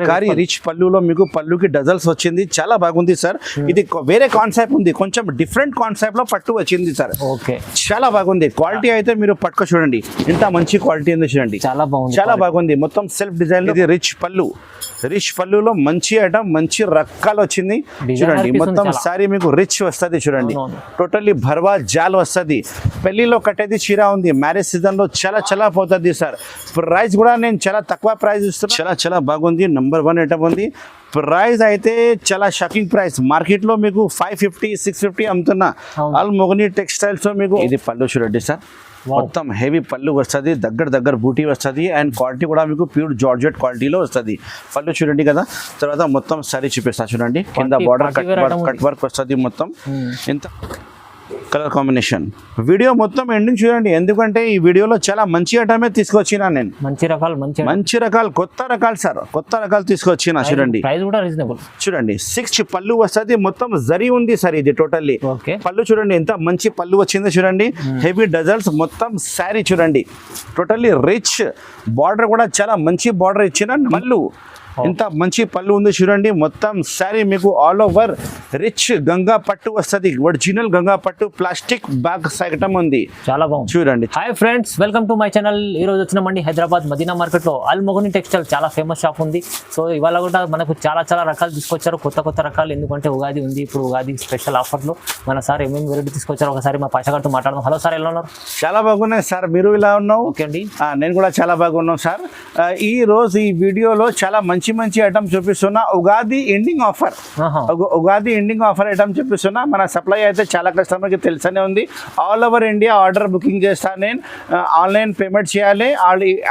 Carey rich పళ్ళులో మీకు పళ్ళుకి డజల్స్ వచ్చింది, చాలా బాగుంది సార్. ఇది వేరే కాన్సెప్ట్ ఉంది, కొంచెం డిఫరెంట్ కాన్సెప్ట్ లో పట్టు వచ్చింది సార్. ఓకే, చాలా బాగుంది. క్వాలిటీ అయితే మీరు పట్టుకో చూడండి, ఇంత మంచి క్వాలిటీ ఉంది చూడండి, చాలా బాగుంది, చాలా బాగుంది. మొత్తం సెల్ఫ్ డిజైన్. ఇది రిచ్ పళ్ళు, రిచ్ పళ్ళులో మంచి ఐటమ్, మంచి రకాలు వచ్చింది చూడండి. మొత్తం సారీ మీకు రిచ్ వస్తుంది చూడండి, టోటల్లీ భర్వా జాల్ వస్తుంది. పెళ్లిలో కట్టేది చీర ఉంది, మ్యారేజ్ సీజన్ లో చాలా చాలా పోతుంది సార్. ప్రైస్ కూడా నేను చాలా తక్కువ ప్రైస్ ఇస్తున్నాను, చాలా చాలా బాగుంది. నంబర్ 1 ఐటమ్ ఉంది. ప్రైస్ అయితే చాలా షాకింగ్ ప్రైస్. మార్కెట్ లో మీకు 550 650 అమ్ముతున్నా. ఆల్ మొగని టెక్స్టైల్స్ లో మీకు ఇది పళ్ళు చూడండి సార్, మొత్తం హెవీ పళ్ళు వస్తుంది, దగ్గర బూటీ వస్తుంది. అండ్ క్వాలిటీ కూడా మీకు ప్యూర్ జార్జెట్ క్వాలిటీలో వస్తుంది. పళ్ళు చూడండి కదా. తర్వాత మొత్తం సారీ చూపిస్తా చూడండి, కింద బార్డర్ కట్ వర్క్ వస్తుంది. మొత్తం ఎంత కలర్ కాంబినేషన్. వీడియో మొత్తం ఎండింగ్ చూడండి, ఎందుకంటే ఈ వీడియోలో చాలా మంచి ఐటమే తీసుకొచ్చినా నేను. మంచి రకాలు కొత్త రకాలు సార్, కొత్త రకాలు తీసుకొచ్చినా చూడండి. ప్రైస్ కూడా రీజనబుల్ చూడండి. 6 పళ్ళు వస్తుంది, మొత్తం జరీ ఉంది సార్ ఇది టోటల్లీ. పళ్ళు చూడండి ఎంత మంచి పళ్ళు వచ్చింది చూడండి, హెవీ డజల్స్. మొత్తం శారీ చూడండి టోటల్లీ రిచ్. బార్డర్ కూడా చాలా మంచి బార్డర్ ఇచ్చిన పళ్ళు, ఇంత మంచి పళ్ళు ఉంది చూడండి. మొత్తం శారీ మీకు ఆల్ ఓవర్ రిచ్ గంగా పట్టు వస్తుంది, ఒరిజినల్ గంగా పట్టు. ప్లాస్టిక్ బ్యాగ్ ఐటమ్ ఉంది, చాలా బాగుంది చూడండి. Hi friends, welcome to my channel. ఈ రోజు వచ్చినామండి హైదరాబాద్ మదీనా మార్కెట్ లో అల్ మొగని టెక్స్టైల్, చాలా ఫేమస్ షాప్ ఉంది. సో ఇవాళ కూడా మనకు చాలా రకాలు తీసుకొచ్చారు, కొత్త రకాలు. ఎందుకంటే ఉగాది ఉంది, ఇప్పుడు ఉగాది స్పెషల్ ఆఫర్ లో మన సార్ ఏమేమి వెరైటీ తీసుకొచ్చారు ఒకసారి మా పాషగారితో మాట్లాడదాం. హలో సార్, ఎలా ఉన్నారు? చాలా బాగున్నాయి సార్, మీరు ఇలా ఉన్నావు? ఓకే అండి, నేను కూడా చాలా బాగున్నాను సార్. ఈ రోజు ఈ వీడియోలో చాలా మంచి ఐటమ్ చూపిస్తున్నా. Ugadi ending offer, Ugadi ending offer item చూపిస్తున్నా. మన సప్లై అయితే చాలా కస్టమర్కి తెలుసనే ఉంది. All over India order booking చేస్తాను నేను. ఆన్లైన్ పేమెంట్ చేయాలి,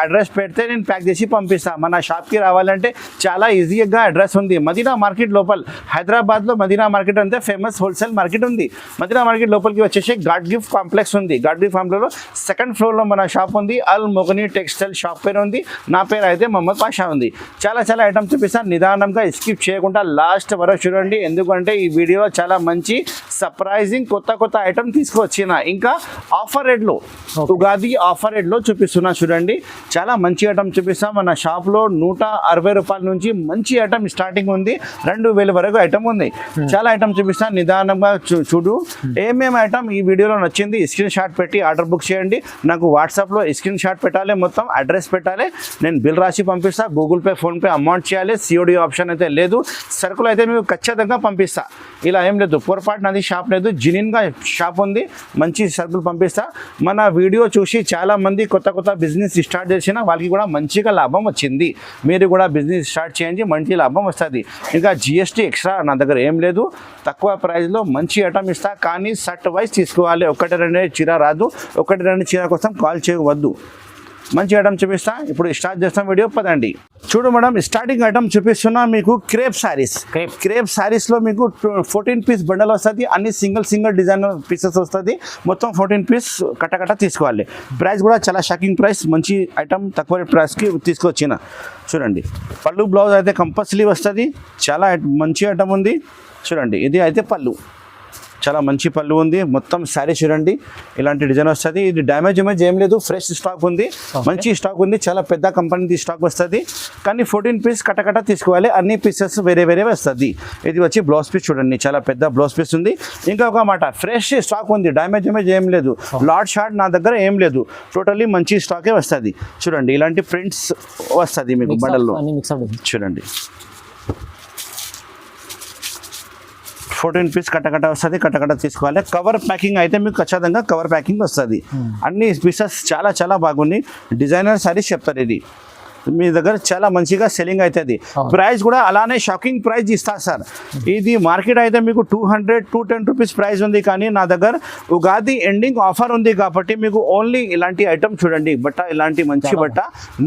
అడ్రస్ పెడితే నేను ప్యాక్ చేసి పంపిస్తాను. మన షాప్కి రావాలంటే చాలా ఈజీగా అడ్రస్ ఉంది. మదీనా మార్కెట్ లోపల, హైదరాబాద్లో మదీనా మార్కెట్ అంటే ఫేమస్ హోల్సేల్ మార్కెట్ ఉంది. మదీనా మార్కెట్ లోపలికి వచ్చేసి గాడ్ గిఫ్ట్ కాంప్లెక్స్ ఉంది. గాడ్ గిఫ్ట్ కాంప్లెక్స్లో 2nd ఫ్లోర్లో మన షాప్ ఉంది. అల్ మొగని టెక్స్టైల్ షాప్ పేరు ఉంది. నా పేరు అయితే మొహమ్మద్ పాషా ఉంది. చాలా ఐటమ్ చూపిస్తాను, నిదానంగా స్కిప్ చేయకుండా లాస్ట్ వరకు చూడండి, ఎందుకంటే ఈ వీడియోలో చాలా మంచి సర్ప్రైజింగ్ కొత్త ఐటమ్ తీసుకొచ్చిన. ఇంకా ఆఫర్ రేట్లో, ఉగాది ఆఫర్ రేట్లో చూపిస్తున్నా చూడండి. చాలా మంచి ఐటమ్ చూపిస్తాం. మన షాప్లో 160 రూపాయల నుంచి మంచి ఐటమ్ స్టార్టింగ్ ఉంది, 2000 వరకు ఐటమ్ ఉంది. చాలా ఐటమ్ చూపిస్తాను, నిదానంగా చూడు. ఏమేమి ఐటమ్ ఈ వీడియోలో నచ్చింది స్క్రీన్ షాట్ పెట్టి ఆర్డర్ బుక్ చేయండి. నాకు వాట్సాప్లో స్క్రీన్ షాట్ పెట్టాలి, మొత్తం అడ్రస్ పెట్టాలి. నేను బిల్ రాసి పంపిస్తా. గూగుల్ పే, ఫోన్పే అమౌంట్ చేయాలి. COD ఆప్షన్ అయితే లేదు. సరుకులు అయితే మీకు ఖచ్చితంగా పంపిస్తా, ఇలా ఏం లేదు. పొరపాటు నాది షాప్ లేదు, జెన్యూన్గా షాప్ ఉంది. మంచి సరుకులు పంపిస్తా. మన వీడియో చూసి చాలా మంది కొత్త బిజినెస్ స్టార్ట్ చేసిన వాళ్ళకి కూడా మంచిగా లాభం వచ్చింది. మీరు కూడా బిజినెస్ స్టార్ట్ చేయండి, మంచి లాభం వస్తుంది. ఇంకా GST ఎక్స్ట్రా నా దగ్గర ఏం లేదు. తక్కువ ప్రైస్లో మంచి ఐటమ్ ఇస్తా, కానీ సెట్ వైజ్ తీసుకోవాలి. 1-2 చీర రాదు, 1-2 చీర కోసం కాల్ చేయవద్దు. మంచి ఐటమ్ చూపిస్తా. ఇప్పుడు స్టార్ట్ చేస్తాం వీడియో, పదండి. చూడు మేడం, స్టార్టింగ్ ఐటమ్ చూపిస్తున్నా మీకు క్రేప్ శారీస్. క్రేప్ శారీస్లో మీకు 14 పీస్ బండల్ వస్తుంది. అన్ని సింగిల్ డిజైన్ పీసెస్ వస్తుంది. మొత్తం 14 పీస్ కట్ట తీసుకోవాలి. ప్రైస్ కూడా చాలా షాకింగ్ ప్రైస్, మంచి ఐటమ్ తక్కువ ప్రైస్కి తీసుకొచ్చిన. చూడండి, పళ్ళు బ్లౌజ్ అయితే కంపల్సరీ వస్తుంది. చాలా మంచి ఐటమ్ ఉంది చూడండి. ఇది అయితే పళ్ళు, చాలా మంచి పళ్ళు ఉంది. మొత్తం శారీ చూడండి, ఇలాంటి డిజైన్ వస్తుంది. ఇది డ్యామేజ్ ఏం లేదు, ఫ్రెష్ స్టాక్ ఉంది, మంచి స్టాక్ ఉంది. చాలా పెద్ద కంపెనీ స్టాక్ వస్తుంది. కానీ 14 పీస్ కట్ట తీసుకోవాలి. అన్ని పీసెస్ వేరే వస్తుంది. ఇది వచ్చి బ్లౌజ్ పీస్ చూడండి, చాలా పెద్ద బ్లౌజ్ పీస్ ఉంది. ఇంకా ఒక మాట, ఫ్రెష్ స్టాక్ ఉంది, డ్యామేజ్ ఏం లేదు. లాట్ షార్ట్ నా దగ్గర ఏం లేదు, టోటల్లీ మంచి స్టాకే వస్తుంది. చూడండి, ఇలాంటి ప్రింట్స్ వస్తుంది మీకు బండల్లో. చూడండి, 14 పీస్ కట్ట వస్తుంది. కట్ట తీసుకోవాలి. కవర్ ప్యాకింగ్ అయితే మీకు ఖచ్చితంగా కవర్ ప్యాకింగ్ వస్తుంది. అన్ని పీసెస్ చాలా బాగున్నాయి. డిజైనర్ సారీస్ చెప్తారు. ఇది మీ దగ్గర చాలా మంచిగా సెల్లింగ్ అవుతుంది. ప్రైస్ కూడా అలానే షాకింగ్ ప్రైస్ ఇస్తా సార్. ఇది మార్కెట్ అయితే మీకు 210 రూపీస్ ప్రైస్ ఉంది, కానీ నా దగ్గర ఉగాది ఎండింగ్ ఆఫర్ ఉంది కాబట్టి మీకు ఓన్లీ ఇలాంటి ఐటమ్ చూడండి. బట్ట ఇలాంటి మంచి బట్ట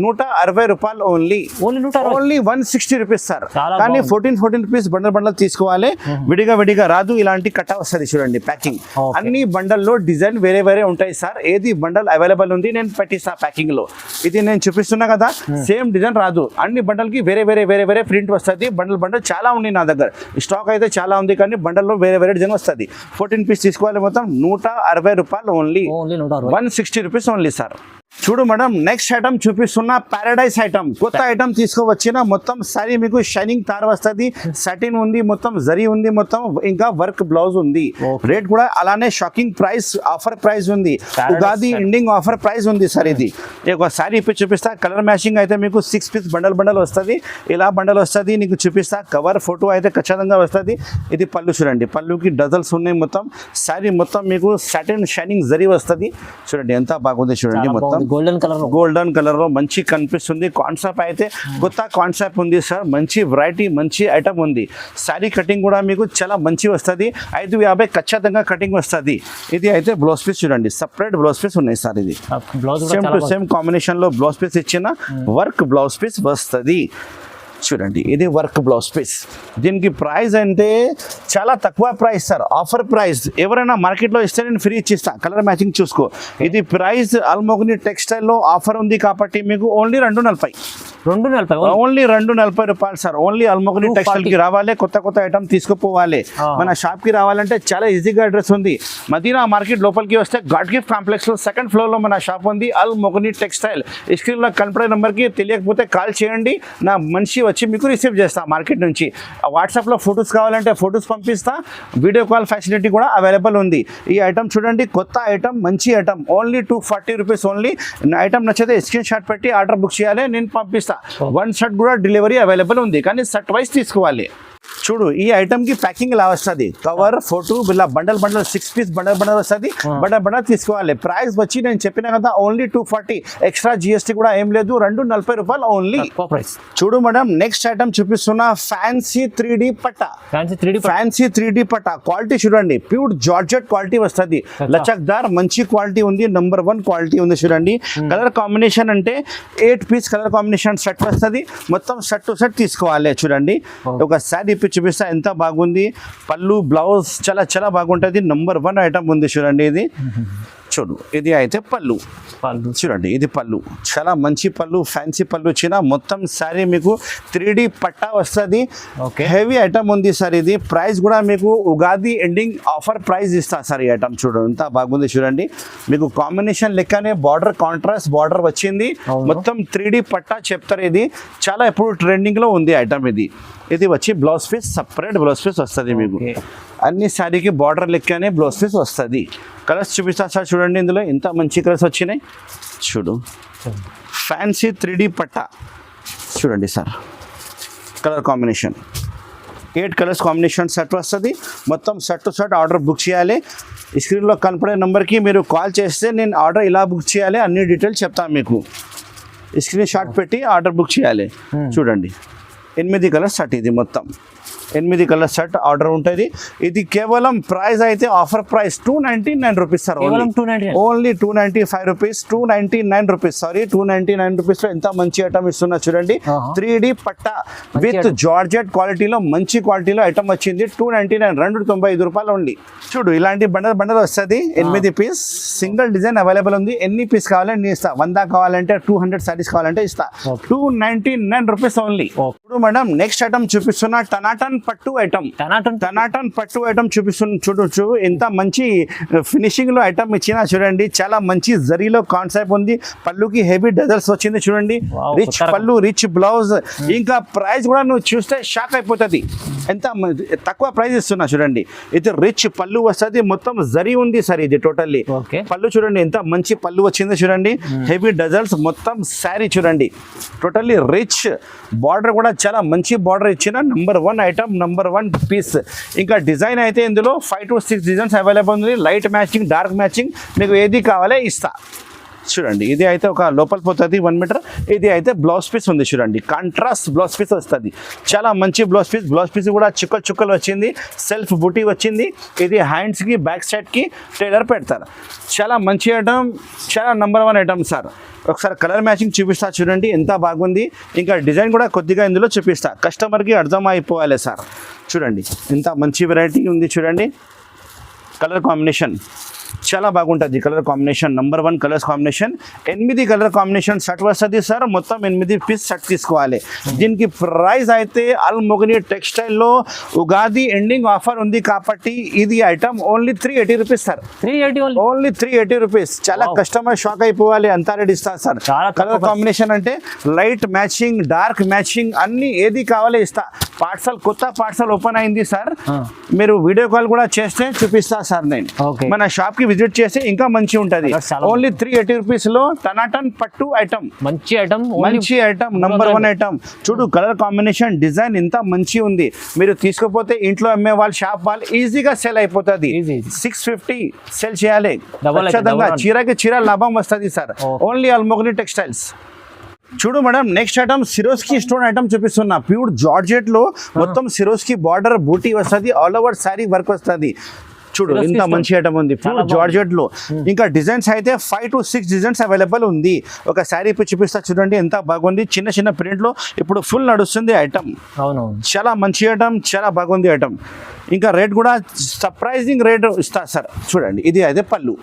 160 రూపాయలు ఓన్లీ 160 రూపీస్ సార్. కానీ 14 పీస్ బండల్ తీసుకోవాలి. విడిగా రాదు, ఇలాంటి కట్ట వస్తుంది చూడండి. ప్యాకింగ్ అన్ని బండల్లో డిజైన్ వేరే ఉంటాయి సార్. ఏది బండల్ అవైలబుల్ ఉంది నేను పెట్టిస్తా ప్యాకింగ్ లో. ఇది నేను చూపిస్తున్నా కదా, సేమ్ డిజైన్ రాదు. అన్ని బండల్కి వేరే ప్రింట్ వస్తుంది. బండల్ చాలా ఉంది నా దగ్గర, స్టాక్ అయితే చాలా ఉంది, కానీ బండల్లో వేరే డిజైన్ వస్తుంది. 14 పీస్ తీసుకోవాలి. మొత్తం 160 రూపాయలు ఓన్లీ, 160 రూపీస్ ఓన్లీ సార్. చూడు మేడం నెక్స్ట్ ఐటమ్ చూపిస్తున్న పారడైజ్ ఐటమ్ కొత్త ఐటమ్ తీసుకువచ్చిన మొత్తం సారీ మీకు షైనింగ్ తార్ వస్తుంది సటిన్ ఉంది మొత్తం జరీ ఉంది మొత్తం ఇంకా వర్క్ బ్లౌజ్ ఉంది రేట్ కూడా అలానే షాకింగ్ ప్రైస్ ఆఫర్ ప్రైస్ ఉంది ఉగాది ఎండింగ్ ఆఫర్ ప్రైస్ ఉంది సార్ ఇది ఒక సారీ ఇప్పి చూపిస్తా కలర్ మ్యాచింగ్ అయితే మీకు 6 పీస్ బండల్ వస్తుంది ఇలా బండల్ వస్తుంది నీకు చూపిస్తా కవర్ ఫోటో అయితే ఖచ్చితంగా వస్తుంది ఇది పళ్ళు చూడండి పళ్ళుకి డజల్స్ ఉన్నాయి మొత్తం సారీ మొత్తం మీకు సటిన్ షైనింగ్ జరీ వస్తుంది చూడండి ఎంత బాగుంది చూడండి మొత్తం గోల్డెన్ కలర్ లో మంచి కనిపిస్తుంది కాన్సెప్ట్ అయితే కొత్త కాన్సెప్ట్ ఉంది సార్ మంచి వెరైటీ మంచి ఐటమ్ ఉంది సారీ కటింగ్ కూడా మీకు చాలా మంచి వస్తుంది 550 ఖచ్చితంగా కటింగ్ వస్తుంది ఇది అయితే బ్లౌజ్ పీస్ చూడండి సపరేట్ బ్లౌజ్ పీస్ ఉన్నాయి సార్ ఇది సేమ్ టు సేమ్ కాంబినేషన్ లో బ్లౌజ్ పీస్ ఇచ్చిన వర్క్ బ్లౌజ్ పీస్ వస్తుంది చూడండి ఇది వర్క్ బ్లౌజ్ పీస్ దీనికి ప్రైస్ అంటే చాలా తక్కువ ప్రైస్ సార్ ఆఫర్ ప్రైస్ ఎవరైనా మార్కెట్లో ఇస్తే నేను ఫ్రీ ఇచ్చిస్తా కలర్ మ్యాచింగ్ చూసుకో ఇది ప్రైస్ అల్మోగ్ని టెక్స్టైల్లో ఆఫర్ ఉంది కాబట్టి మీకు ఓన్లీ 240 ఓన్లీ 240 రూపాయలు సార్ ఓన్లీ అల్మోగ్ని టెక్స్టైల్ కి రావాలి కొత్త ఐటమ్ తీసుకుపోవాలి మన షాప్ కి రావాలంటే చాలా ఈజీగా అడ్రస్ ఉంది మదీనా మార్కెట్ లోపలికి వస్తే గాడ్ గిఫ్ట్ కాంప్లెక్స్ లో సెకండ్ ఫ్లోర్ లో మన షాప్ ఉంది అల్మోగ్ని టెక్స్టైల్ స్క్రీన్ లో కనపడే నెంబర్ కి తెలియకపోతే కాల్ చేయండి నా మనిషి వచ్చి మీకు రిసీవ్ చేస్తా మార్కెట్ నుంచి వాట్సాప్లో ఫొటోస్ కావాలంటే ఫొటోస్ పంపిస్తా వీడియో కాల్ ఫెసిలిటీ కూడా అవైలబుల్ ఉంది ఈ ఐటమ్ చూడండి కొత్త ఐటమ్ మంచి item only 240 rupees only item నచ్చితే స్క్రీన్ షాట్ పెట్టి ఆర్డర్ బుక్ చేయాలి నేను పంపిస్తా 1 షర్ట్ కూడా డెలివరీ అవైలబుల్ ఉంది కానీ షర్ట్ వైస్ తీసుకోవాలి చూడు ఈ ఐటమ్ కి ప్యాకింగ్ ఇలా వస్తుంది కవర్ ఫోటో ఇలా బండల్ 6 పీస్ బండల్ వస్తుంది బండల్ తీసుకోవాలి ప్రైస్ వచ్చి నేను చెప్పిన కదా ఓన్లీ 240 ఎక్స్ట్రా జిఎస్టీ కూడా ఏం లేదు 240 రూపాయలు ఓన్లీ చూడు మేడం నెక్స్ట్ ఐటమ్ చూపిస్తున్నా ఫ్యాన్సీ 3D పట్టా ఫ్యాన్సీ 3D పట్టా క్వాలిటీ చూడండి ప్యూర్ జార్జెట్ క్వాలిటీ వస్తుంది లచక్దార్ మంచి క్వాలిటీ ఉంది నంబర్ 1 క్వాలిటీ ఉంది చూడండి కలర్ కాంబినేషన్ అంటే 8 పీస్ కలర్ కాంబినేషన్ సెట్ వస్తుంది మొత్తం సెట్ టు సెట్ తీసుకోవాలి చూడండి ఒక శారీ చూపిస్తా ఎంత బాగుంది పళ్ళు బ్లౌజ్ చాలా బాగుంటుంది నంబర్ 1 ఐటమ్ ఉంది చూడండి ఇది చూడు ఇది అయితే పళ్ళు చూడండి ఇది పళ్ళు చాలా మంచి పళ్ళు ఫ్యాన్సీ పళ్ళు వచ్చిన మొత్తం సారీ మీకు 3D పట్టా వస్తుంది హెవీ ఐటమ్ ఉంది సార్ ఇది ప్రైస్ కూడా మీకు ఉగాది ఎండింగ్ ఆఫర్ ప్రైస్ ఇస్తా సార్ ఈ ఐటమ్ చూడు ఎంత బాగుంది చూడండి మీకు కాంబినేషన్ లెక్కనే బార్డర్ కాంట్రాస్ట్ బార్డర్ వచ్చింది మొత్తం 3D పట్టా చెప్తారు ఇది చాలా ఎప్పుడు ట్రెండింగ్ లో ఉంది ఐటమ్ ఇది వచ్చి blouse piece separate blouse piece వస్తుంది మీకు అన్ని శారీకి బార్డర్ లెక్కనే బ్లౌజ్ పీస్ వస్తుంది కలర్స్ చూపిస్తా సార్ చూడండి ఇందులో ఎంత మంచి కలర్స్ వచ్చినాయి చూడు ఫ్యాన్సీ 3D పట్టా చూడండి sir colour combination 8 colours combination set వస్తుంది మొత్తం set to set order book చేయాలి స్క్రీన్లో కనపడే నెంబర్కి మీరు కాల్ చేస్తే నేను ఆర్డర్ ఇలా బుక్ చేయాలి అన్ని డీటెయిల్స్ చెప్తాను మీకు స్క్రీన్ షాట్ పెట్టి ఆర్డర్ బుక్ చేయాలి చూడండి 8 కలర్స్ సెట్ ఇది మొత్తం 8 కలర్ సెట్ ఆర్డర్ ఉంటుంది ఇది కేవలం ప్రైస్ అయితే offer price 299 rupees sir only 295 rupees 299 rupees sorry 299 రూపీస్లో ఎంత మంచి ఐటమ్ ఇస్తున్నా చూడండి 3D పట్టా విత్ జార్జెట్ క్వాలిటీలో మంచి క్వాలిటీలో ఐటమ్ వచ్చింది 299 295 రూపాయలు ఓన్లీ చూడు ఇలాంటి బండల్ వస్తుంది 8 పీస్ సింగిల్ డిజైన్ అవైలబుల్ ఉంది ఎన్ని పీస్ కావాలంటే నేను ఇస్తా 100 కావాలంటే 200 సారీస్ కావాలంటే ఇస్తా 299 రూపీస్ ఓన్లీ ఇప్పుడు మేడం నెక్స్ట్ ఐటమ్ చూపిస్తున్నా టనాటన్ పట్టు ఐటమ్ చూపిస్తున్నా చూడొచ్చు ఎంత మంచి ఫినిషింగ్ లో ఐటమ్ ఇచ్చినా చూడండి చాలా మంచి జరీలో కాన్సెప్ట్ ఉంది పళ్ళుకి హెవీ డజల్స్ వచ్చింది చూడండి రిచ్ పళ్ళు రిచ్ బ్లౌజ్ ఇంకా ప్రైస్ కూడా నువ్వు చూస్తే షాక్ అయిపోతుంది ఎంత తక్కువ ప్రైస్ ఇస్తున్నా చూడండి ఇది రిచ్ పళ్ళు వస్తుంది మొత్తం జరీ ఉంది సార్ ఇది టోటల్లీ పళ్ళు చూడండి ఎంత మంచి పళ్ళు వచ్చింది చూడండి హెవీ డజల్స్ మొత్తం శారీ చూడండి టోటల్లీ రిచ్ బార్డర్ కూడా చాలా మంచి బార్డర్ ఇచ్చిన నంబర్ 1 ఐటమ్ నంబర్ 1 పీస్ ఇంకా డిజైన్ అయితే ఇందులో 5 to 6 డిజైన్స్ అవైలబుల్ ఉంది లైట్ మ్యాచింగ్ డార్క్ మ్యాచింగ్ మీకు ఏది కావాలో ఇస్తా చూడండి ఇది అయితే ఒక లోపల పోతుంది 1 మీటర్ ఇది అయితే బ్లౌజ్ పీస్ ఉంది చూడండి కాంట్రాస్ట్ బ్లౌజ్ పీస్ వస్తుంది చాలా మంచి బ్లౌజ్ పీస్ కూడా చుక్కలు వచ్చింది సెల్ఫ్ బుటీ వచ్చింది ఇది హ్యాండ్స్కి బ్యాక్ సైడ్కి టైలర్ పెడతారు చాలా మంచి ఐటమ్ చాలా నంబర్ 1 ఐటమ్ సార్ ఒకసారి కలర్ మ్యాచింగ్ చూపిస్తా చూడండి ఎంత బాగుంది ఇంకా డిజైన్ కూడా కొద్దిగా ఇందులో చూపిస్తా కస్టమర్కి అర్థం అయిపోవాలి సార్ చూడండి ఎంత మంచి వెరైటీ ఉంది చూడండి కలర్ కాంబినేషన్ చాలా బాగుంటుంది. Colour combination number 1 colours combination. 8 colour combination shirt వస్తుంది సార్. మొత్తం 8 పీస్ షర్ట్ తీసుకోవాలి. దీనికి ప్రైస్ అయితే అల్ మొగని టెక్స్టైల్లో ఉగాది ఎండింగ్ ఆఫర్ ఉంది కాబట్టి ఇది item only 380 rupees sir. 380 only 380 rupees. చాలా కస్టమర్ షాక్ అయిపోవాలి, అంత రేట్ ఇస్తా సార్. కలర్ కాంబినేషన్ అంటే లైట్ మ్యాచింగ్, డార్క్ మ్యాచింగ్ అన్ని ఏది కావాలో ఇస్తా. పార్సల్ కొత్త పార్సల్ ఓపెన్ అయింది సార్. మీరు వీడియో కాల్ కూడా చేస్తే చూపిస్తా సార్. నేను మన షాప్ కి విజిట్ చేస్తే ఇంకా మంచి ఉంటది. ఓన్లీ 380 రూపీస్ లో టనాటన్ పట్టు ఐటమ్, మంచి ఐటమ్ నంబర్ 1 ఐటమ్. చూడు కలర్ కాంబినేషన్, డిజైన్ ఇంత మంచి ఉంది. మీరు తీసుకపోతే ఇంట్లో అమ్మే వాళ్ళు, షాప్ వాళ్ళు ఈజీగా సెల్ అయిపోతుంది. 650 సెల్ చేయాలి ఖచ్చితంగా. చీరకి చీర లాభం వస్తుంది సార్. Only Almogani textiles. చూడు madam, next item Swarovski stone item చూపిస్తున్నా. ప్యూర్ జార్జెట్ లో మొత్తం సిరోస్కి బార్డర్ బూటీ వస్తుంది, ఆల్ ఓవర్ సారీ వర్క్ వస్తుంది. చూడు ఇంత మంచి ఐటమ్ ఉంది ప్యూర్ జార్జెట్ లో. ఇంకా డిజైన్స్ అయితే 5 to 6 డిజైన్స్ అవైలబుల్ ఉంది. ఒక శారీ చూపిస్తా చూడండి ఎంత బాగుంది. చిన్న చిన్న ప్రింట్ లో ఇప్పుడు ఫుల్ నడుస్తుంది ఐటమ్. చాలా మంచి ఐటమ్, చాలా బాగుంది ఐటమ్. ఇంకా రేట్ కూడా సర్ప్రైజింగ్ రేట్ ఇస్తా సార్. చూడండి ఇది అయితే పళ్ళు.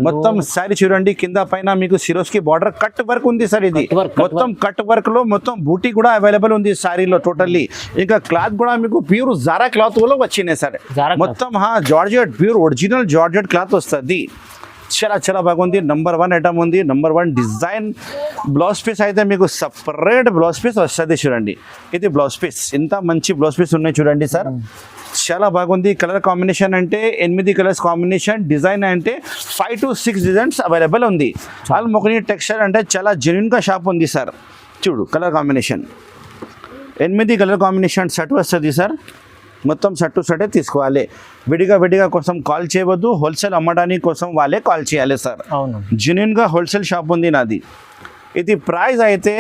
మొత్తం శారీ చూడండి కింద పైన మీకు సిరోస్కి బార్డర్ కట్ వర్క్ ఉంది సార్. ఇది మొత్తం కట్ వర్క్ లో మొత్తం బూటీ కూడా అవైలబుల్ ఉంది శారీలో టోటల్లీ. ఇంకా క్లాత్ కూడా మీకు ప్యూర్ జారా క్లాత్ లో వచ్చినాయి సార్. మొత్తం georgette pure original georgette cloth వస్తుంది. చాలా చాలా బాగుంది. నంబర్ 1 ఐటమ్ ఉంది, నంబర్ 1 డిజైన్. బ్లౌజ్ పీస్ అయితే మీకు సపరేట్ బ్లౌజ్ పీస్ వస్తుంది. చూడండి ఇది బ్లౌజ్ పీస్, ఇంత మంచి బ్లౌజ్ పీస్ ఉన్నాయి చూడండి సార్. చాలా బాగుంది. కలర్ కాంబినేషన్ అంటే 8 కలర్స్ కాంబినేషన్. డిజైన్ అంటే 5 to 6 డిజైన్స్ అవైలబుల్ ఉంది. అల్ మొగని టెక్స్టైల్ అంటే చాలా జెన్యున్ గా షాప్ ఉంది సార్. చూడు colour combination 8 colour combination set వస్తుంది సార్. మొత్తం సెట్ టు సెటే తీసుకోవాలి. విడిగా కోసం కాల్ చేయవద్దు. హోల్సేల్ అమ్మడానికి కోసం వాళ్ళే కాల్ చేయాలి సార్. జెన్యున్ గా హోల్సేల్ షాప్ ఉంది నాది. ఇది ప్రైస్ అయితే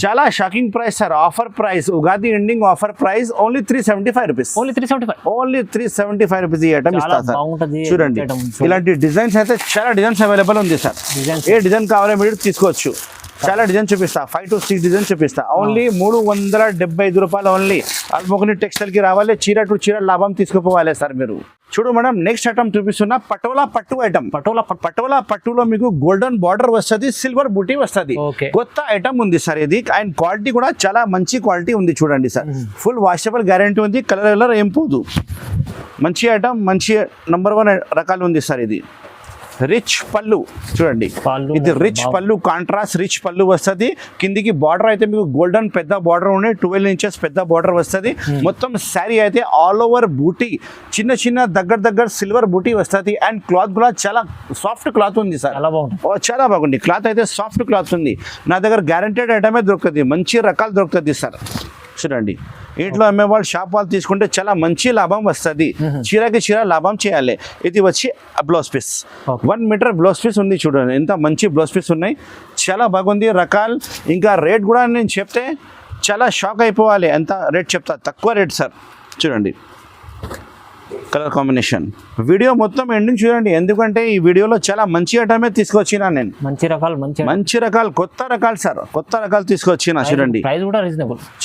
చాలా shocking price sir. Offer price, Ugadi ending offer price only 375 rupees. Only 375 rupees ఈ ఐటమ్ ఇస్తా సార్. చూడండి ఇలాంటి డిజైన్స్ అయితే చాలా డిజైన్స్ అవైలబుల్ ఉంది సార్. ఏ డిజైన్ కావాలో మీరు తీసుకోవచ్చు. చాలా డిజైన్ చూపిస్తా, 5 to 6 డిజైన్ చూపిస్తా. ఓన్లీ 375 రూపాయలు ఓన్లీ. అల్మోగని టెక్స్టైల్ కి రావాలి, చీర టు చీర లాభం తీసుకుపోవాలి సార్ మీరు. చూడు మేడం, నెక్స్ట్ ఐటమ్ చూపిస్తున్నా పటోలా పట్టు ఐటమ్. పటోలా పట్టులో మీకు గోల్డెన్ బార్డర్ వస్తుంది, సిల్వర్ బూటీ వస్తుంది. కొత్త ఐటమ్ ఉంది సార్ ఇది. అండ్ క్వాలిటీ కూడా చాలా మంచి క్వాలిటీ ఉంది. చూడండి సార్, ఫుల్ వాషబుల్ గ్యారంటీ ఉంది. కలర్ ఏం పోదు. మంచి ఐటమ్, మంచి నంబర్ 1 రకాలు ఉంది సార్. ఇది రిచ్ పళ్ళు చూడండి. ఇది రిచ్ పళ్ళు, కాంట్రాస్ట్ రిచ్ పళ్ళు వస్తుంది. కిందికి బార్డర్ అయితే మీకు గోల్డెన్ పెద్ద బార్డర్ ఉన్నాయి, 12 ఇంచెస్ పెద్ద బార్డర్ వస్తుంది. మొత్తం శారీ అయితే ఆల్ ఓవర్ బూటీ, చిన్న దగ్గర సిల్వర్ బూటీ వస్తుంది. అండ్ క్లాత్ కూడా చాలా సాఫ్ట్ క్లాత్ ఉంది సార్. చాలా బాగుంది క్లాత్ అయితే, సాఫ్ట్ క్లాత్ ఉంది. నా దగ్గర గ్యారంటెడ్ ఐటమే దొరుకుతుంది, మంచి రకాలు దొరుకుతుంది సార్. చూడండి ఇంట్లో అమ్మే వాళ్ళు, షాప్ వాళ్ళు తీసుకుంటే చాలా మంచి లాభం వస్తుంది. చీరకి చీర లాభం చేయాలి. ఇది వచ్చి blouse piece, 1 metre blouse piece ఉంది. చూడండి ఎంత మంచి బ్లౌజ్ పీస్ ఉన్నాయి, చాలా బాగుంది రకాలు. ఇంకా రేట్ కూడా నేను చెప్తే చాలా షాక్ అయిపోవాలి. ఎంత రేట్ చెప్తా, తక్కువ రేట్ సార్. చూడండి కలర్ కాంబినేషన్. వీడియో మొత్తం ఎండింగ్ చూడండి, ఎందుకంటే ఈ వీడియోలో చాలా మంచి ఐటమే తీసుకొచ్చినా నేను. మంచి రకాలు కొత్త రకాలు సార్, కొత్త రకాలు తీసుకొచ్చినా. చూడండి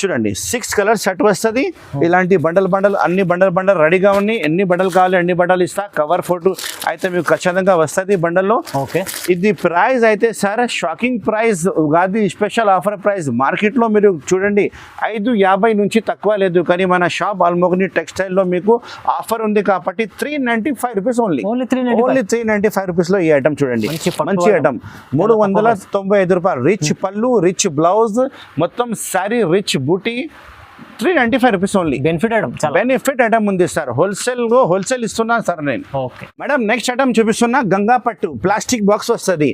చూడండి 6 కలర్ సెట్ వస్తుంది. ఇలాంటి బండల్ అన్ని బండల్ రెడీగా ఉన్నాయి. ఎన్ని బండలు కావాలి అన్ని బండలు ఇస్తా. కవర్ ఫోటో అయితే మీకు ఖచ్చితంగా వస్తుంది బండల్లో. ఇది ప్రైస్ అయితే sir shocking price, Ugadi special offer price. మార్కెట్లో మీరు చూడండి 550 నుంచి తక్కువ లేదు, కానీ మన షాప్ అల్మోగని టెక్స్టైల్లో మీకు ఆఫర్ ఉంది కాబట్టి 395 రూపీస్ ఓన్లీ. 395 రూపీస్ లో ఈ ఐటమ్ చూడండి, మంచి ఐటమ్. 395 రూపాయలు. రిచ్ పళ్ళు, రిచ్ బ్లౌజ్, మొత్తం శారీ రిచ్ బూటీ. 395 రూపీస్ ఓన్లీ. బెనిఫిట్ ఐటమ్ ఉంది సార్. హోల్సేల్ ఇస్తున్నాను సార్ నేను. మేడం నెక్స్ట్ ఐటమ్ చూపిస్తున్నా గంగా పట్టు. ప్లాస్టిక్ బాక్స్ వస్తుంది,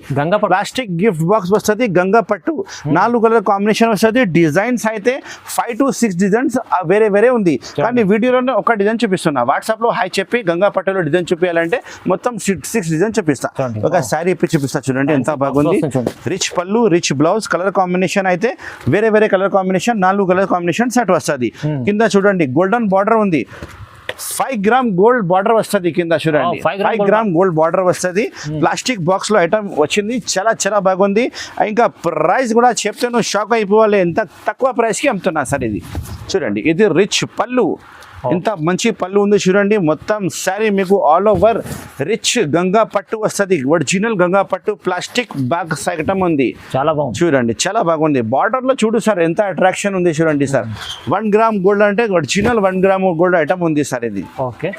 ప్లాస్టిక్ గిఫ్ట్ బాక్స్ వస్తుంది. గంగా పట్టు 4 కలర్ కాంబినేషన్ వస్తుంది. డిజైన్స్ అయితే 5 to 6 డిజైన్స్ వేరే ఉంది, కానీ వీడియోలో ఒక డిజైన్ చూపిస్తున్నా. వాట్సాప్ లో హాయ్ చెప్పి గంగా పట్టులో డిజైన్ చూపించాలంటే మొత్తం 6 డిజైన్ చూపిస్తా. ఒక శారీ ఇప్పి చూపిస్తా. చూడండి ఎంత బాగుంది. రిచ్ పళ్ళు, రిచ్ బ్లౌజ్. కలర్ కాంబినేషన్ అయితే వేరే colour combination, 4 colour combination set వస్తుంది. కింద చూడండి గోల్డెన్ బార్డర్ ఉంది. 5 గ్రామ్ గోల్డ్ బార్డర్ వస్తుంది కింద. చూడండి 5 గ్రామ్ గోల్డ్ బార్డర్ వస్తుంది. ప్లాస్టిక్ బాక్స్ లో ఐటమ్ వచ్చింది, చాలా బాగుంది. ఇంకా ప్రైస్ కూడా చెప్తే నువ్వు షాక్ అయిపోవాలి, ఎంత తక్కువ ప్రైస్ కి అమ్ముతున్నా సార్ ఇది. చూడండి ఇది రిచ్ పళ్ళు, ఇంత మంచి పళ్ళు ఉంది చూడండి. మొత్తం శారీ మీకు ఆల్ ఓవర్ రిచ్ గంగా పట్టు వస్తుంది, ఒరిజినల్ గంగా పట్టు ప్లాస్టిక్ బ్యాగ్ ఐటమ్ ఉంది. చాలా బాగుంది చూడండి, చాలా బాగుంది. బార్డర్ లో చూడు సార్ ఎంత అట్రాక్షన్ ఉంది చూడండి సార్. 1 గ్రామ్ గోల్డ్ అంటే ఒరిజినల్ 1 గ్రామ్ గోల్డ్ ఐటమ్ ఉంది సార్ ఇది. ఓకే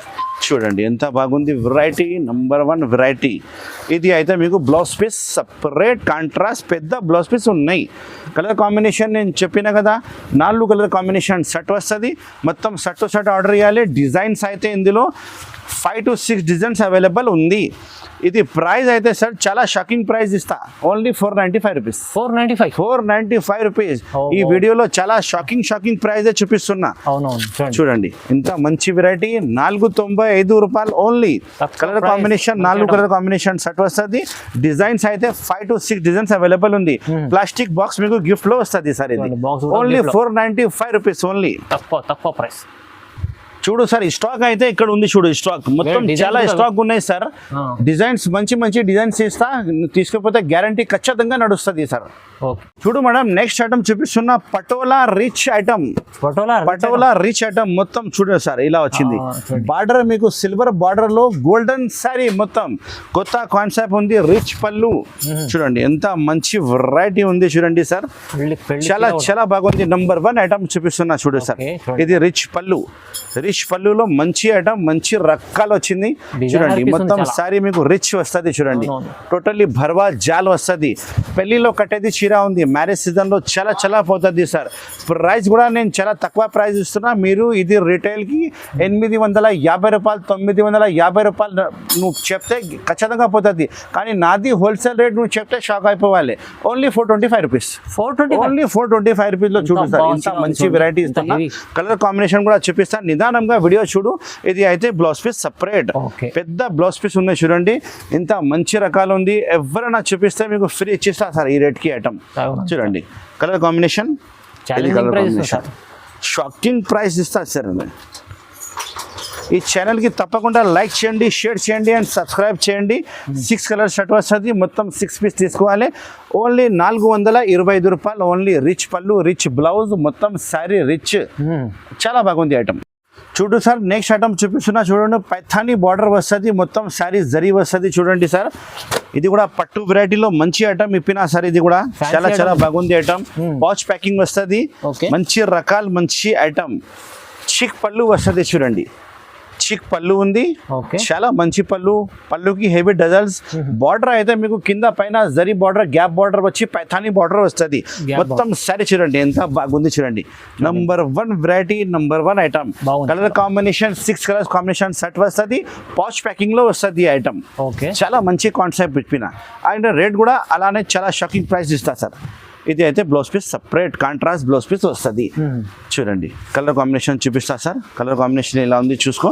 చూడండి ఎంత బాగుంది, వెరైటీ నంబర్ 1 వెరైటీ. ఇది అయితే మీకు బ్లౌజ్ పీస్ సపరేట్ కాంట్రాస్ట్ పెద్ద బ్లౌజ్ పీస్ ఉన్నాయి. కలర్ కాంబినేషన్ నేను చెప్పిన కదా 4 కలర్ కాంబినేషన్ సెట్ వస్తుంది. మొత్తం సెట్ టు సెట్ ఆర్డర్ చేయాలి. డిజైన్స్ అయితే ఇందులో 5 to 6 డిజైన్స్ అవైలబుల్ ఉంది. ఇది ప్రైస్ అయితే సార్ చాలా షాకింగ్ ప్రైస్ ఇస్తా, ఓన్లీ 495 రూపీస్. 495 రూపీస్. ఈ వీడియోలో చాలా షాకింగ్ ప్రైస్ చూపిస్తున్నా. చూడండి ఇంత మంచి వెరైటీ 495 రూపాయలు only. Colour combination 4 colour combination set వస్తుంది. డిజైన్స్ అయితే 5 to 6 డిజైన్స్ అవైలబుల్ ఉంది. ప్లాస్టిక్ బాక్స్ మీకు గిఫ్ట్ లో వస్తుంది సార్. ఇది ఓన్లీ 495 రూపీస్ ఓన్లీ. తక్కువ ప్రైస్. చూడు సార్ ఈ స్టాక్ అయితే ఇక్కడ ఉంది చూడు. స్టాక్ మొత్తం చాలా స్టాక్ ఉన్నాయి సార్. డిజైన్స్ మంచి డిజైన్స్ ఇస్తా, తీసుకపోతే గ్యారంటీ ఖచ్చితంగా నడుస్తుంది సార్. చూడు మేడం నెక్స్ట్ ఐటమ్ చూపిస్తున్నా patola rich item. Patola rich item మొత్తం చూడండి సార్ ఇలా వచ్చింది. బార్డర్ మీకు సిల్వర్ బార్డర్ లో గోల్డెన్ సారీ, మొత్తం కొత్త కాన్సెప్ట్ ఉంది. రిచ్ పళ్ళు చూడండి ఎంత మంచి వెరైటీ ఉంది చూడండి సార్. చాలా బాగుంది. నంబర్ 1 ఐటమ్ చూపిస్తున్నా చూడు సార్. ఇది రిచ్ పళ్ళు. రిచ్ పళ్ళులో మంచి ఐటమ్ మంచి రకాలు వచ్చింది చూడండి. మొత్తం సారీ మీకు రిచ్ వస్తుంది చూడండి. టోటల్లీ భర్వా జాల్ వస్తుంది. పెళ్లిలో కట్టేది చీర ఉంది. మ్యారేజ్ సీజన్ లో చాలా పోతుంది సార్. ప్రైస్ కూడా నేను చాలా తక్కువ ప్రైస్ ఇస్తున్నా. మీరు ఇది రిటైల్ కి 850 రూపాయలు 950 రూపాయలు నువ్వు చెప్తే ఖచ్చితంగా పోతుంది. కానీ నాది హోల్సేల్ రేట్ నువ్వు చెప్తే షాక్ అయిపోవాలి. Only 425 rupees. ఓన్లీ 425 రూపీస్ లో చూడు సార్. ఇంత మంచి వెరైటీ ఇస్తున్నా. కలర్ కాంబినేషన్ కూడా చూపిస్తాను, నిదానంగా వీడియో చూడు. ఇది అయితే బ్లౌజ్ పీస్ సపరేట్ పెద్ద బ్లౌజ్ పీస్ ఉన్నాయి చూడండి. ఇంత మంచి రకాలు ఉంది. ఎవరైనా చూపిస్తే మీకు ఫ్రీ ఇచ్చిస్తా సార్ ఈ రేట్ కి ఐటమ్. చూడండి కలర్ కాంబినేషన్, షాకింగ్ ప్రైస్ ఇస్తా సార్. ఈ ఛానల్కి తప్పకుండా లైక్ చేయండి, షేర్ చేయండి అండ్ సబ్స్క్రైబ్ చేయండి. 6 కలర్ షర్ట్ వస్తుంది. మొత్తం 6 పీస్ తీసుకోవాలి. ఓన్లీ 425 రూపాయలు ఓన్లీ. రిచ్ పళ్ళు, రిచ్ బ్లౌజ్, మొత్తం శారీ రిచ్. చాలా బాగుంది ఐటమ్. చూడు సార్ నెక్స్ట్ ఐటమ్ చూపిస్తున్నా చూడండి. పైథానీ బార్డర్ వస్తుంది, మొత్తం శారీ జరీ వస్తుంది చూడండి సార్. ఇది కూడా పట్టు వెరైటీలో మంచి ఐటమ్ ఇప్పినా సార్. ఇది కూడా చాలా బాగుంది ఐటమ్. పౌచ్ ప్యాకింగ్ వస్తుంది, మంచి రకాలు మంచి ఐటమ్. చిక్ పళ్ళు వస్తుంది చూడండి. చిక్ పళ్ళు ఉంది, చాలా మంచి పళ్ళు. పళ్ళుకి హెవీ డజల్స్. బార్డర్ అయితే మీకు కింద పైన జరీ బార్డర్, గ్యాప్ బార్డర్ వచ్చి పైథానీ బార్డర్ వస్తుంది. మొత్తం సారీ చూడండి ఎంత బాగుంది చూడండి. Number 1 variety, number 1 item. Colour combination 6 colours combination set వస్తుంది. పౌచ్ ప్యాకింగ్ లో వస్తుంది ఈ ఐటమ్. చాలా మంచి కాన్సెప్ట్ ఇప్పిన అండ్ రేట్ కూడా అలానే చాలా షాకింగ్ ప్రైస్ ఇస్తా సార్. ఇది అయితే blouse piece separate contrast blouse piece వస్తుంది చూడండి. కలర్ కాంబినేషన్ చూపిస్తా సార్. కలర్ కాంబినేషన్ ఇలా ఉంది చూసుకో.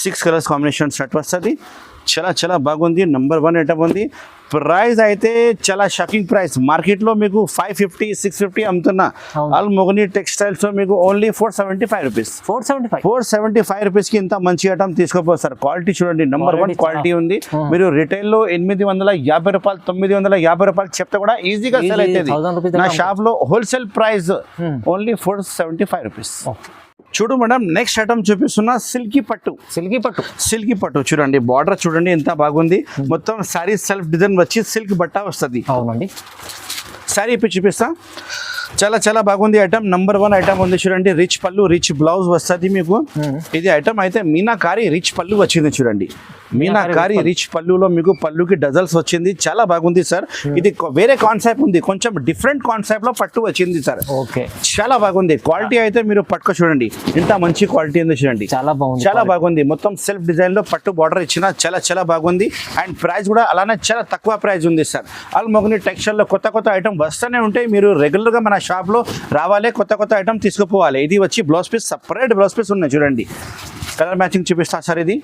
6 కలర్స్ కాంబినేషన్ సెట్ వస్తుంది. చాలా బాగుంది. నంబర్ 1 ఐటమ్ ఉంది. ప్రైస్ అయితే చాలా షాకింగ్ ప్రైస్. మార్కెట్లో మీకు 550, 650 అమ్ముతున్నా. ఆల్ మొగని టెక్స్టైల్స్ లో మీకు ఓన్లీ 475 రూపీస్. 475 రూపీస్కి ఇంత మంచి ఐటమ్ తీసుకోపోతారు. క్వాలిటీ చూడండి నంబర్ 1 క్వాలిటీ ఉంది. మీరు రిటైల్లో 850 రూపాయలు 950 రూపాయలు చెప్తే కూడా ఈజీగా సేల్ అవుతుంది. నా షాప్ లో హోల్సేల్ ప్రైస్ ఓన్లీ 475 రూపీస్. చూడు మేడం నెక్స్ట్ ఐటమ్ చూపిస్తున్నా సిల్కీ పట్టు చూడండి. బార్డర్ చూడండి ఎంత బాగుంది. మొత్తం సారీ సెల్ఫ్ డిజైన్ వచ్చి సిల్క్ బట్ట వస్తుంది. సారీ ఇప్పుడు చూపిస్తా. చాలా బాగుంది ఐటమ్. నంబర్ 1 ఐటమ్ ఉంది చూడండి. రిచ్ పళ్ళు, రిచ్ బ్లౌజ్ వస్తుంది మీకు. ఇది ఐటమ్ అయితే మీనాకారి రిచ్ పళ్ళు వచ్చింది చూడండి. మీనాకారి రిచ్ పళ్ళులో మీకు పళ్ళుకి డజల్స్ వచ్చింది. చాలా బాగుంది సార్. ఇది వేరే కాన్సెప్ట్ ఉంది, కొంచెం డిఫరెంట్ కాన్సెప్ట్ లో పట్టు వచ్చింది సార్. చాలా బాగుంది. క్వాలిటీ అయితే మీరు పట్టుకో చూడండి ఇంత మంచి క్వాలిటీ ఉంది చూడండి. చాలా బాగుంది. మొత్తం సెల్ఫ్ డిజైన్ లో పట్టు బార్డర్ ఇచ్చిన చాలా బాగుంది. అండ్ ప్రైస్ కూడా అలానే చాలా తక్కువ ప్రైస్ ఉంది సార్. ఆల్ మొగని టెక్స్టైల్ లో కొత్త ఐటమ్ వస్తూనే ఉంటాయి. మీరు రెగ్యులర్ గా మన షాప్ లో రావాలి, కొత్త ఐటమ్ తీసుకుపోవాలి. ఇది వచ్చి blouse piece separate blouse piece ఉన్నాయి చూడండి. కలర్ మ్యాచింగ్ చూపిస్తా సార్. ఇది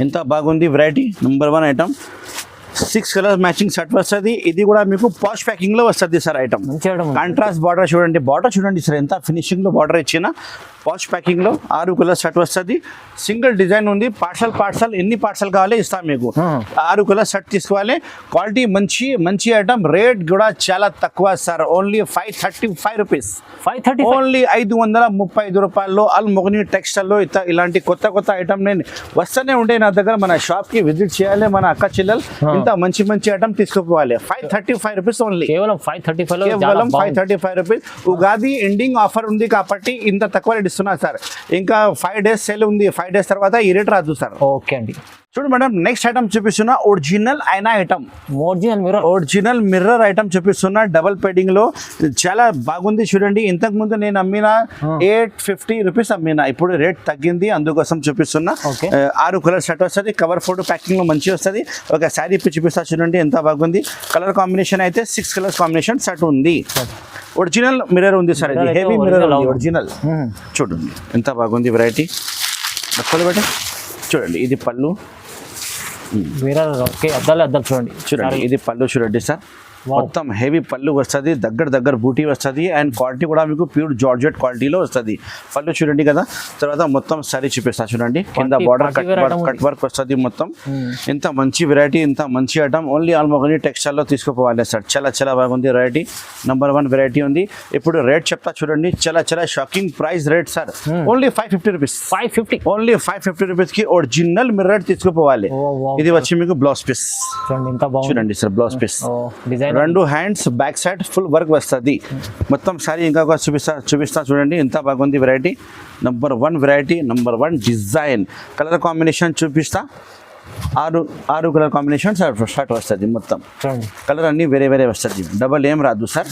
ఎంత బాగుంది variety. Number 1 item. 6 colour matching shirt వస్తుంది. ఇది కూడా మీకు పాష్ ప్యాకింగ్ లో వస్తుంది సార్ ఐటమ్. మంచి ఐటమ్ కాంట్రాస్ట్ బార్డర్ చూడండి, బార్డర్ చూడండి సార్ ఎంత ఫినిషింగ్ లో బార్డర్ ఇచ్చిన. పాష్ ప్యాకింగ్ లో 6 కలర్ షర్ట్ వస్తుంది. సింగిల్ డిజైన్ ఉంది. పార్సల్ ఎన్ని పార్సల్ కావాలి ఇస్తాం మీకు. 6 కలర్ షర్ట్ తీసుకోవాలి. క్వాలిటీ మంచి ఐటమ్. రేట్ కూడా చాలా తక్కువ సార్, ఓన్లీ 535 రూపీస్. 530 ఓన్లీ 535 రూపాయల్లో అల్ మొగని టెక్స్టైల్ లో ఇలాంటి కొత్త ఐటమ్ నేను వస్తూనే ఉంటే నా దగ్గర. మన షాప్ కి విజిట్ చేయాలి, మన అక్క చెల్లెలు ఇంత మంచి ఐటమ్ తీసుకుపోవాలి. 535 రూపీస్ ఓన్లీ, కేవలం 535 లో కేవలం 535 రూపీస్. ఉగాది ఎండింగ్ ఆఫర్ ఉంది కాబట్టి ఇంత తక్కువ రేట్ ఇస్తున్నా సార్. ఇంకా 5 డేస్ సేల్ ఉంది, 5 డేస్ తర్వాత ఈ రేట్ రాదు సార్. ఓకే అండి. చూడు మేడం, నెక్స్ట్ ఐటమ్ చూపిస్తున్నా ఒరిజినల్ ఐనా ఐటమ్. ఒరిజినల్ మిర్రర్ ఐటమ్ చూపిస్తున్నా డబల్ పెడింగ్ లో. చాలా బాగుంది చూడండి. ఇంతకు ముందు నేను అమ్మిన 850 రూపీస్ అమ్మిన, ఇప్పుడు రేట్ తగ్గింది, అందుకోసం చూపిస్తున్నా. 6 కలర్ షర్ట్ వస్తుంది. కవర్ ఫోటో ప్యాకింగ్ లో మంచి వస్తుంది. ఒక శారీ ఇప్పి చూపిస్తా చూడండి ఎంత బాగుంది. కలర్ కాంబినేషన్ అయితే 6 కలర్స్ కాంబినేషన్ షర్ట్ ఉంది. ఒరిజినల్ మిర్రర్ ఉంది సార్, ఇది హెవీ మిర్రర్ ఉంది ఒరిజినల్. చూడండి ఎంత బాగుంది వెరైటీ. బట్టలు బట్టి చూడండి, ఇది పళ్ళు చూడండి, ఇది పళ్ళు చూడండి సార్. మొత్తం హెవీ పళ్ళు వస్తుంది, దగ్గర బూటీ వస్తుంది. అండ్ క్వాలిటీ కూడా మీకు ప్యూర్ జార్జెట్ క్వాలిటీలో వస్తుంది. పళ్ళు చూడండి కదా. తర్వాత మొత్తం సారీ చూపిస్తా చూడండి. కింద బార్డర్ కట్ వర్క్ వస్తుంది మొత్తం. ఇంత మంచి వెరైటీ, ఇంత మంచి ఐటమ్ ఓన్లీ ఆల్మోగని టెక్స్టైల్ లో తీసుకుపోవాలి సార్. చాలా బాగుంది వెరైటీ. నంబర్ 1 వెరైటీ ఉంది. ఇప్పుడు రేట్ చెప్తా చూడండి. చాలా shocking price rate sir. Only 550 rupees. 550 only 550 rupees కి ఒరిజినల్ మిర్రర్ తీసుకుపోవాలి. ఇది వచ్చి మీకు బ్లౌజ్ పీస్ చూడండి sir. Blouse piece 2 hands back side full work వస్తుంది మొత్తం. సారీ ఇంకా చూపిస్తా చూడండి ఎంత బాగుంది variety. Number 1 variety, number 1 design. Colour combination చూపిస్తా. 6 కలర్ కాంబినేషన్ షర్ట్ వస్తుంది మొత్తం. కలర్ అన్ని వేరే వస్తుంది, డబల్ ఏం రాదు సార్.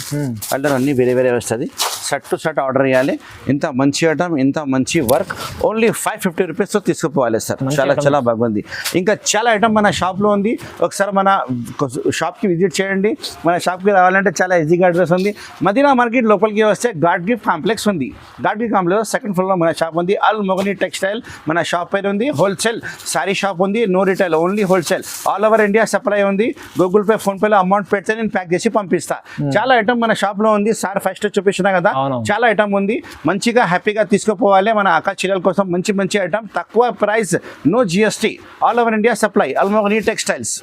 కలర్ అన్ని వేరే వస్తుంది. షర్ట్ టు షర్ట్ ఆర్డర్ చేయాలి. ఇంత మంచి ఐటమ్, ఇంత మంచి వర్క్ ఓన్లీ 550 రూపీస్తో తీసుకుపోవాలి సార్. చాలా బాగుంది. ఇంకా చాలా ఐటమ్ మన షాప్లో ఉంది. ఒకసారి మన షాప్కి విజిట్ చేయండి. మన షాప్కి రావాలంటే చాలా ఈజీగా అడ్రస్ ఉంది. మదీనా మార్కెట్ లోపలికి వస్తే గాడ్ గిఫ్ట్ కాంప్లెక్స్ ఉంది. గాడ్ గిఫ్ట్ కాంప్లెక్స్ సెకండ్ ఫ్లోర్లో మన షాప్ ఉంది. అల్ మొగని టెక్స్టైల్ మన షాప్ పేరు ఉంది. హోల్సేల్ సారీ షాప్ ఉంది, no retail, only wholesale. All over India supply ఉంది. గూగుల్ పే, ఫోన్ పేలో అమౌంట్ పెడితే నేను ప్యాక్ చేసి పంపిస్తా. చాలా ఐటమ్ మన షాప్లో ఉంది సార్. ఫస్ట్ చూపించినా కదా, చాలా ఐటమ్ ఉంది. మంచిగా హ్యాపీగా తీసుకుపోవాలి. మన అక్క చెల్లెల కోసం మంచి ఐటమ్, తక్కువ price, no GST, all over India supply, Al Mogani textiles.